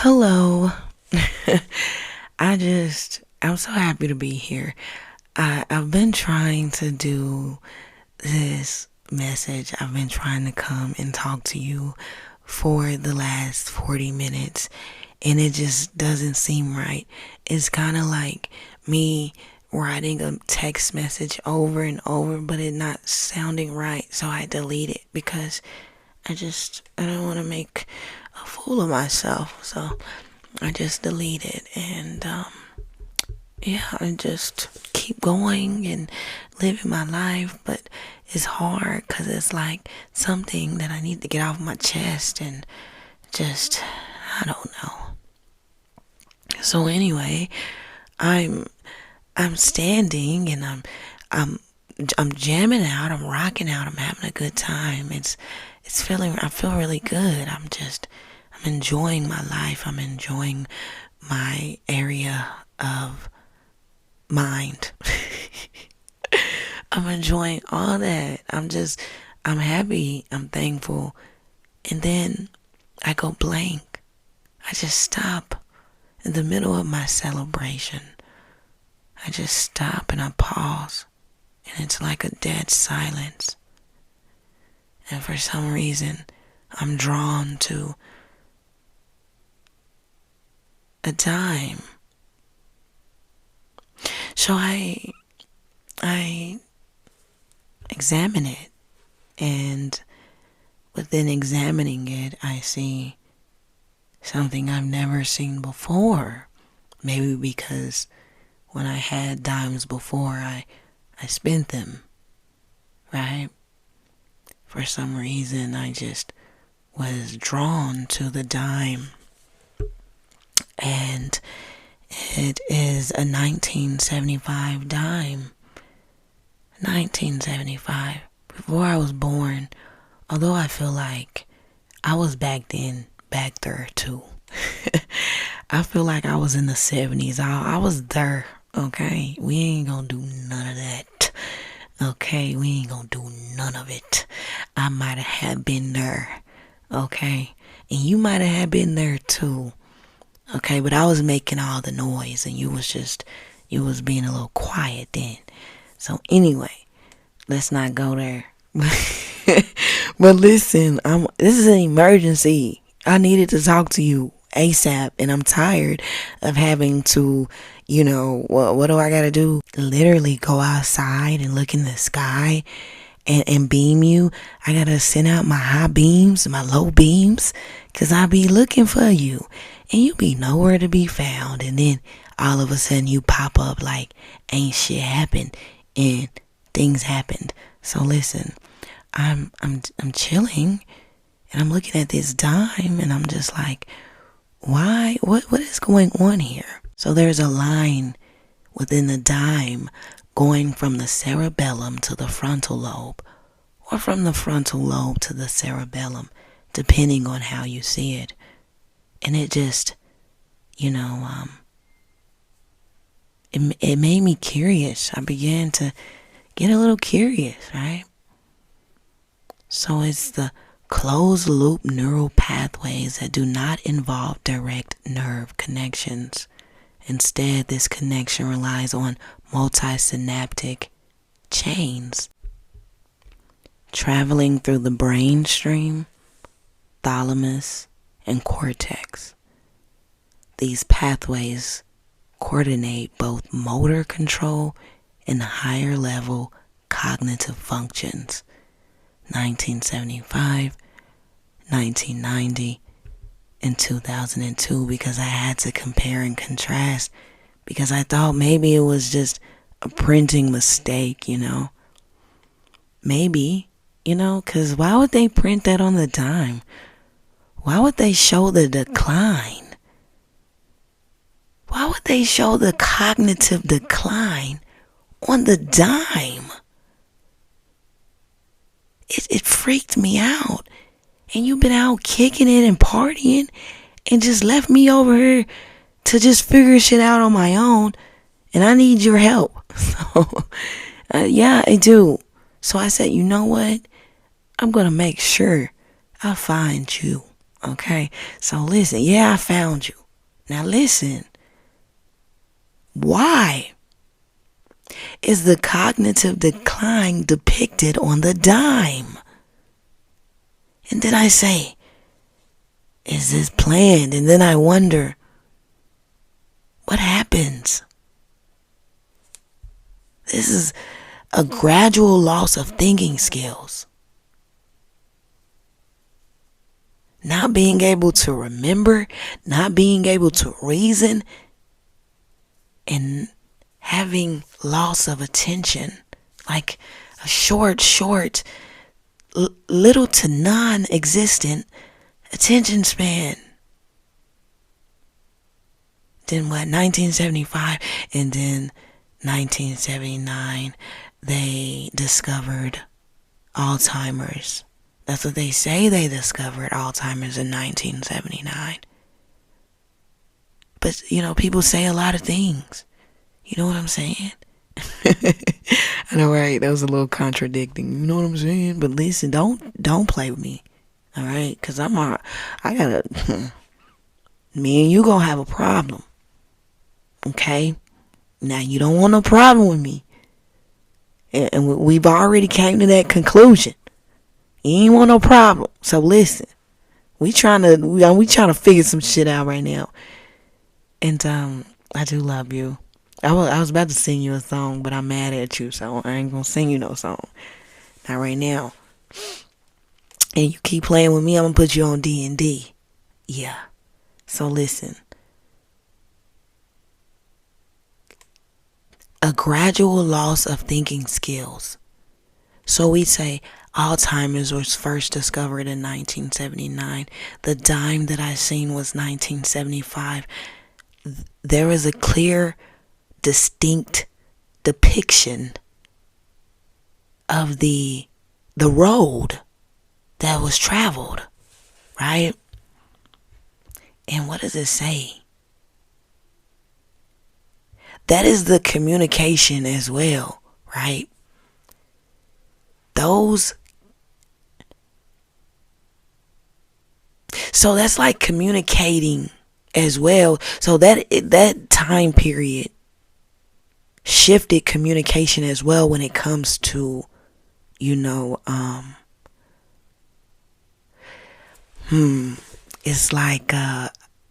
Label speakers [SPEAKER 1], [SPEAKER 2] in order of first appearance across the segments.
[SPEAKER 1] Hello. I'm so happy to be here. I've been trying to do this message. I've been trying to come and talk to you for the last 40 minutes, and it just doesn't seem right. It's kind of like me writing a text message over and over, but it not sounding right, so I delete it because I don't want to make a fool of myself. So I just delete it, and yeah, I just keep going and living my life. But it's hard because it's like something that I need to get off my chest, and just I don't know. So anyway, I'm I'm standing, and I'm I'm jamming out, I'm rocking out, I'm having a good time. I feel really good. I'm enjoying my life. I'm enjoying my area of mind. I'm enjoying all that. I'm happy, I'm thankful. And then I go blank. I just stop in the middle of my celebration. I just stop and I pause. And it's like a dead silence. And for some reason, I'm drawn to a dime. So I examine it, and within examining it, I see something I've never seen before. Maybe because when I had dimes before, I spent them, right? For some reason, I just was drawn to the dime. And it is a 1975 dime. 1975. Before I was born, although I feel like I was back there too. I feel like I was in the 70s. I was there, okay? We ain't gonna do none of that. Okay, we ain't gonna do none of it. I might have been there, okay? And you might have been there too, okay? But I was making all the noise, and you was being a little quiet then. So anyway, let's not go there. But listen, this is an emergency. I needed to talk to you ASAP, and I'm tired of having to, what do I gotta do? Literally go outside and look in the sky and beam you. I gotta send out my high beams, my low beams, cause I be looking for you, and you be nowhere to be found. And then all of a sudden you pop up like ain't shit happened, and things happened. So listen, I'm chilling, and I'm looking at this dime, and I'm just like, why? What is going on here? So there's a line within the dime going from the cerebellum to the frontal lobe, or from the frontal lobe to the cerebellum, depending on how you see it. And it just, it made me curious. I began to get a little curious, right? So it's the closed loop neural pathways that do not involve direct nerve connections. Instead, this connection relies on multisynaptic chains traveling through the brainstream, thalamus, and cortex. These pathways coordinate both motor control and higher level cognitive functions. 1975, 1990, and 2002, because I had to compare and contrast, because I thought maybe it was just a printing mistake, Maybe, because why would they print that on the dime? Why would they show the decline? Why would they show the cognitive decline on the dime? It freaked me out. And you've been out kicking it and partying and just left me over here to just figure shit out on my own. And I need your help. So, yeah, I do. So I said, you know what? I'm going to make sure I find you. Okay, so listen, yeah, I found you. Now listen, why is the cognitive decline depicted on the dime? And then I say, is this planned? And then I wonder, what happens? This is a gradual loss of thinking skills. Not being able to remember, not being able to reason, and having loss of attention. Like a short, little to non-existent attention span. Then what, 1975, and then 1979, they discovered Alzheimer's. That's what they say, they discovered Alzheimer's in 1979. But, people say a lot of things. You know what I'm saying? I know, right? That was a little contradicting. You know what I'm saying? But listen, don't play with me. All right? Because I gotta, me and you gonna have a problem. Okay? Now, you don't want no problem with me. And we've already came to that conclusion. You ain't want no problem. So listen, we trying to figure some shit out right now. And I do love you. I was about to sing you a song, but I'm mad at you, so I ain't gonna sing you no song. Not right now. And you keep playing with me, I'm gonna put you on D&D. Yeah. So listen. A gradual loss of thinking skills. So we say Alzheimer's was first discovered in 1979. The dime that I seen was 1975. There is a clear, distinct depiction of the road that was traveled, right? And what does it say? That is the communication as well, right? So that's like communicating as well. So that time period shifted communication as well when it comes to, it's like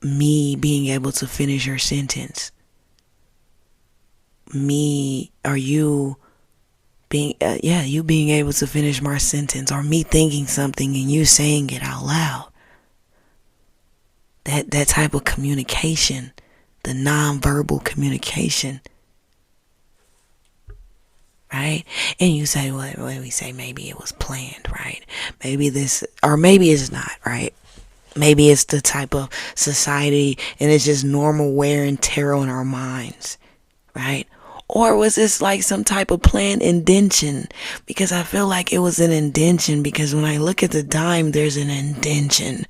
[SPEAKER 1] me being able to finish your sentence. Me or you being you being able to finish my sentence, or me thinking something and you saying it out loud. That type of communication, the nonverbal communication, right? And you say, well, we say maybe it was planned, right? Maybe this, or maybe it's not, right? Maybe it's the type of society and it's just normal wear and tear on our minds, right? Or was this like some type of planned indention? Because I feel like it was an indention, because when I look at the dime, there's an indention.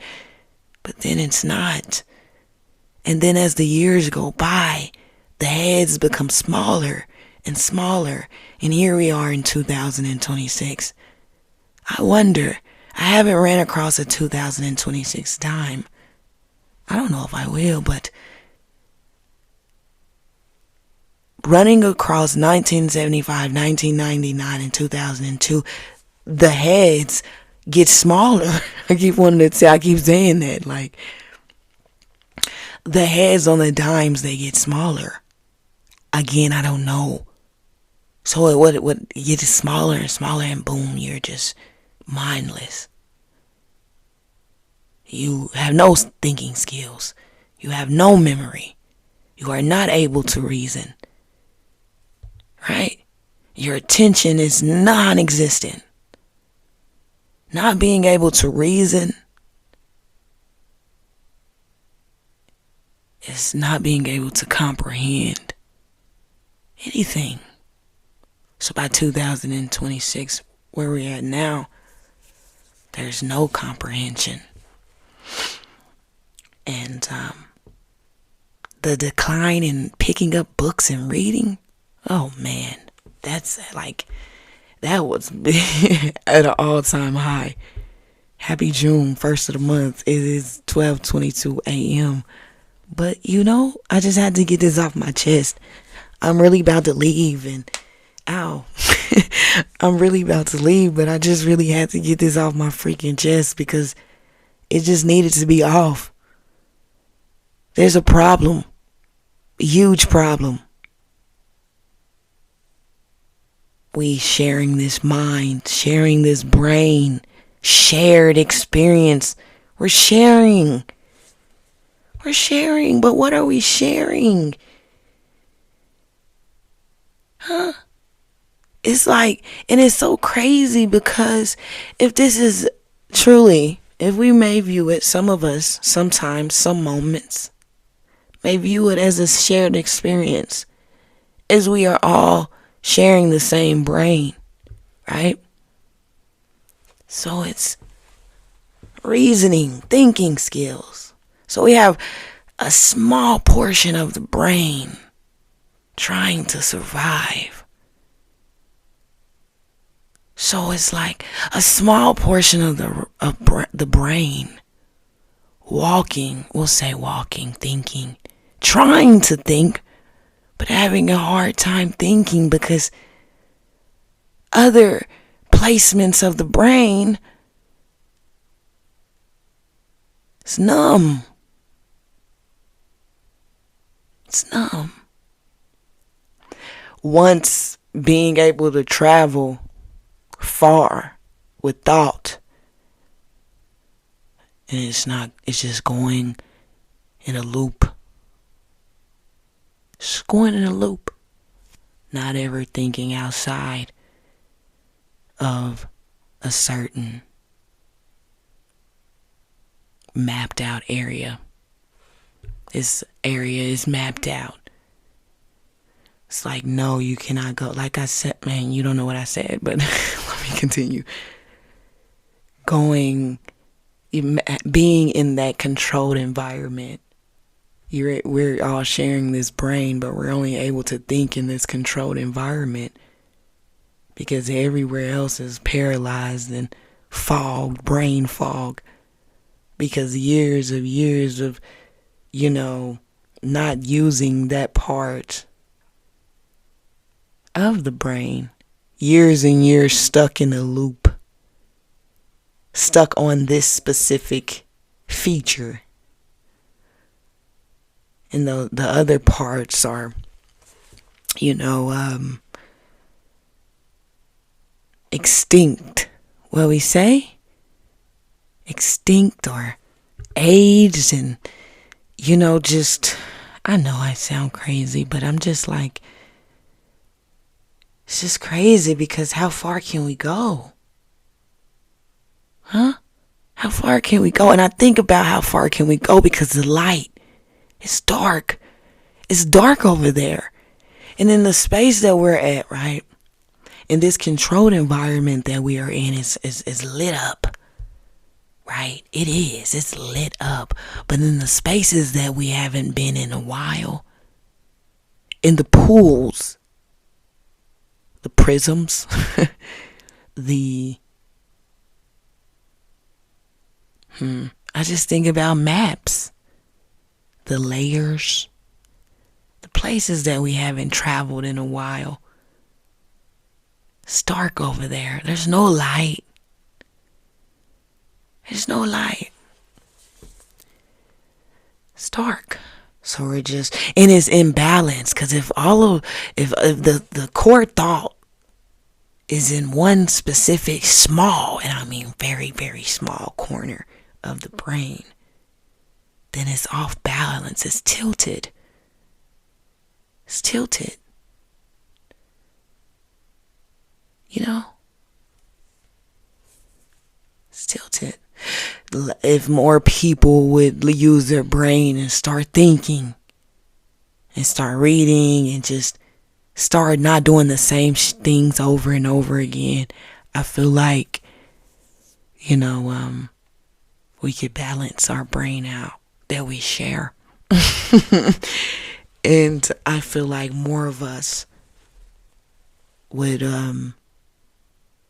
[SPEAKER 1] But then it's not. And then as the years go by, the heads become smaller and smaller. And here we are in 2026. I wonder, I haven't ran across a 2026 dime. I don't know if I will, but running across 1975, 1999, and 2002, the heads get smaller. I keep saying that, like, the heads on the dimes, they get smaller. Again, I don't know. So it gets smaller and smaller, and boom, you're just mindless. You have no thinking skills. You have no memory. You are not able to reason. Right? Your attention is non-existent. Not being able to reason is not being able to comprehend anything. So by 2026, where we're at now, there's no comprehension. And the decline in picking up books and reading, oh man, that was at an all-time high. Happy June, first of the month. It is 12:22 a.m. But I just had to get this off my chest. I'm really about to leave and ow. I'm really about to leave, but I just really had to get this off my freaking chest because it just needed to be off. There's a problem. A huge problem. We sharing this mind, sharing this brain, shared experience. We're sharing. We're sharing, but what are we sharing? Huh? It's like, and it's so crazy because if this is truly, if we may view it, some of us, sometimes, some moments, may view it as a shared experience, as we are all sharing the same brain, right? So it's reasoning, thinking skills. So we have a small portion of the brain trying to survive. So it's like a small portion of the brain walking, we'll say walking, thinking, trying to think, but having a hard time thinking because other placements of the brain is numb. It's numb. Once being able to travel far with thought, and it's just going in a loop. It's going in a loop. Not ever thinking outside of a certain mapped out area. This area is mapped out. It's like, no, you cannot go. Like I said, man, you don't know what I said, but let me continue. Being in that controlled environment. We're all sharing this brain, but we're only able to think in this controlled environment because everywhere else is paralyzed and fog, brain fog, because years of not using that part of the brain, years and years stuck in a loop, stuck on this specific feature. And the other parts are, extinct. What we say? Extinct or aged and, I know I sound crazy, but I'm just like, it's just crazy because how far can we go? Huh? How far can we go? And I think about how far can we go because the light, it's dark. It's dark over there. And in the space that we're at, right? In this controlled environment that we are in is lit up. Right? It is. It's lit up. But in the spaces that we haven't been in a while, in the pools, the prisms, I just think about maps, the layers, the places that we haven't traveled in a while. It's dark over there. There's no light. There's no light. It's dark. So we're just, and it's imbalanced because if the core thought is in one specific small, and I mean very, very small corner of the brain, then it's off balance. It's tilted. It's tilted. It's tilted. If more people would use their brain and start thinking and start reading and just start not doing the same things over and over again, I feel like, we could balance our brain out that we share. And I feel like more of us would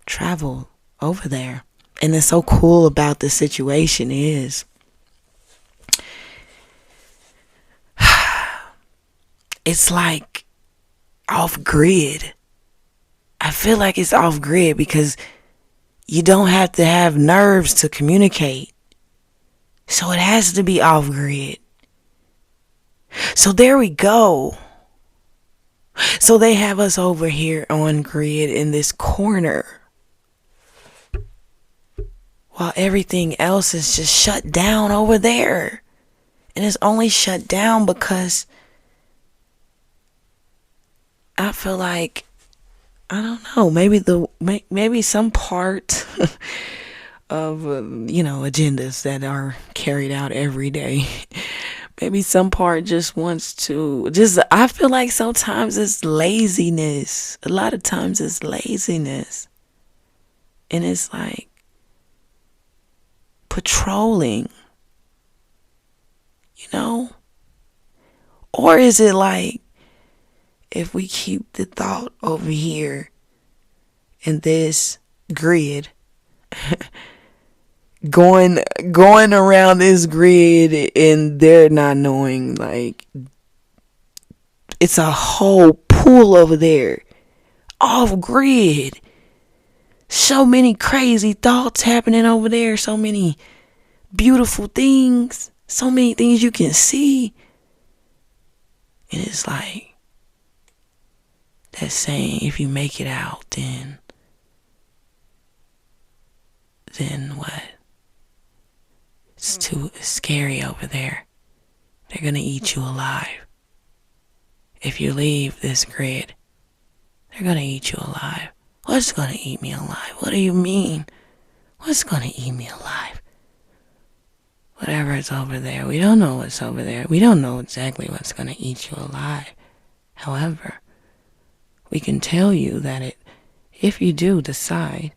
[SPEAKER 1] travel over there And it's so cool about the situation is it's like off grid. I feel like it's off grid because you don't have to have nerves to communicate. So it has to be off grid. So there we go. So they have us over here on grid in this corner, while everything else is just shut down over there. And it's only shut down because I feel like, I don't know, maybe some part of agendas that are carried out every day. Maybe some part just wants to I feel like sometimes it's laziness. A lot of times it's laziness. And it's like patrolling, Or is it like, if we keep the thought over here in this grid, going around this grid, and they're not knowing, like, it's a whole pool over there off grid, so many crazy thoughts happening over there, so many beautiful things, so many things you can see. And it's like that saying, if you make it out, then what? It's too scary over there. They're gonna eat you alive. If you leave this grid, they're gonna eat you alive. What's gonna eat me alive? What do you mean? What's gonna eat me alive? Whatever is over there, we don't know what's over there. We don't know exactly what's gonna eat you alive. However, we can tell you that if you do decide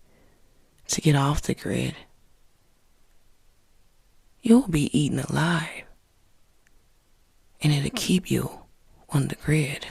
[SPEAKER 1] to get off the grid, you'll be eaten alive. And it'll keep you on the grid.